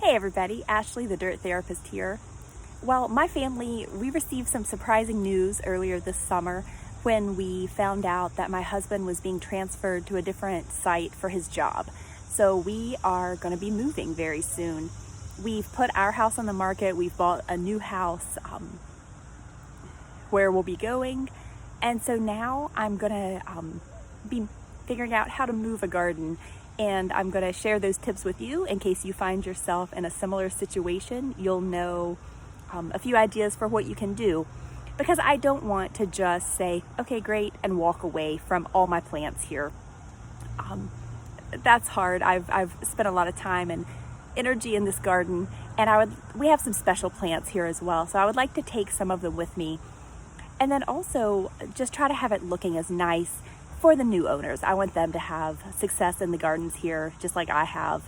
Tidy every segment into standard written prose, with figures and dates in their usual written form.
Hey everybody, Ashley the Dirt Therapist here. Well, my family, we received some surprising news earlier this summer when we found out that my husband was being transferred to a different site for his job. So we are going to be moving very soon. We've put our house on the market. We've bought a new house where we'll be going. And so now I'm going to be figuring out how to move a garden. And I'm going to share those tips with you in case you find yourself in a similar situation. You'll know a few ideas for what you can do, because I don't want to just say, okay, great, and walk away from all my plants here. That's hard. I've spent a lot of time and energy in this garden, and we have some special plants here as well. So I would like to take some of them with me, and then also just try to have it looking as nice for the new owners. I want them to have success in the gardens here, just like I have.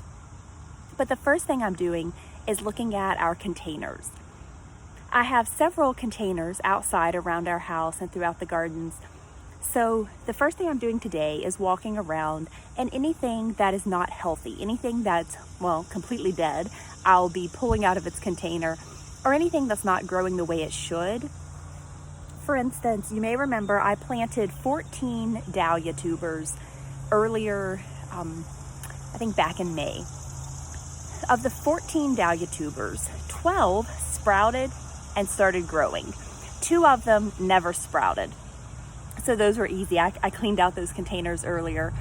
But the first thing I'm doing is looking at our containers. I have several containers outside around our house and throughout the gardens. So the first thing I'm doing today is walking around, and anything that is not healthy, anything that's, well, completely dead, I'll be pulling out of its container, or anything that's not growing the way it should. For instance, you may remember I planted 14 dahlia tubers earlier, I think back in May. Of the 14 dahlia tubers, 12 sprouted and started growing. 2 of them never sprouted. So those were easy. I cleaned out those containers earlier.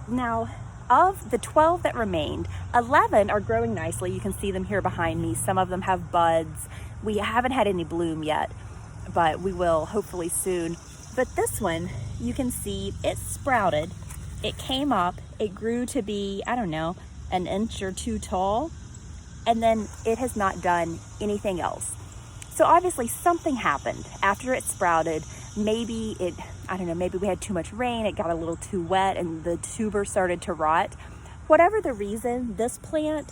Now, of the 12 that remained, 11 are growing nicely. You can see them here behind me. Some of them have buds. We haven't had any bloom yet, but we will hopefully soon. But this one, you can see it sprouted. It came up. It grew to be, I don't know, an inch or 2 tall. And then it has not done anything else. So obviously something happened after it sprouted. Maybe we had too much rain. It got a little too wet and the tuber started to rot. Whatever the reason, this plant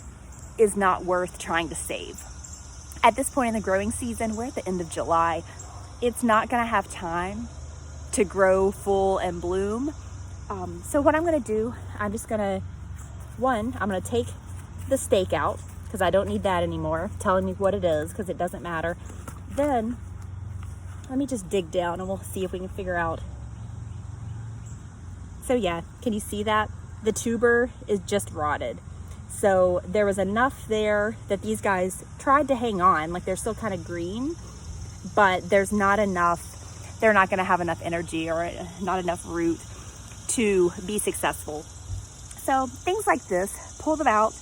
is not worth trying to save. At this point in the growing season, we're at the end of July. It's not going to have time to grow full and bloom. So what I'm going to do, I'm going to take the stake out, because I don't need that anymore, telling me what it is, because it doesn't matter. Then let me just dig down and we'll see if we can figure out. So yeah, can you see that? The tuber is just rotted. So there was enough there that these guys tried to hang on, like they're still kind of green, but there's not enough, they're not going to have enough energy or not enough root to be successful. So things like this, pull them out,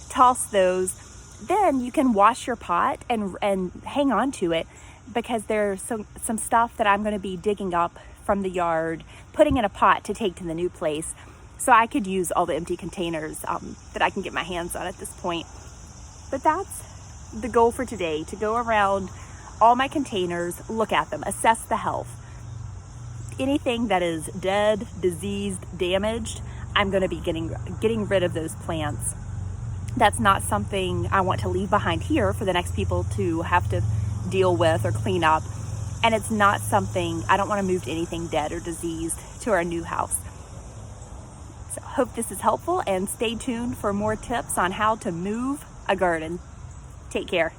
toss those, then you can wash your pot and hang on to it, because there's some stuff that I'm going to be digging up from the yard, putting in a pot to take to the new place. So I could use all the empty containers that I can get my hands on at this point. But that's the goal for today, to go around all my containers, look at them, assess the health. Anything that is dead, diseased, damaged, I'm going to be getting rid of those plants. That's not something I want to leave behind here for the next people to have to deal with or clean up. And it's not something, I don't want to move anything dead or diseased to our new house. So hope this is helpful, and stay tuned for more tips on how to move a garden. Take care.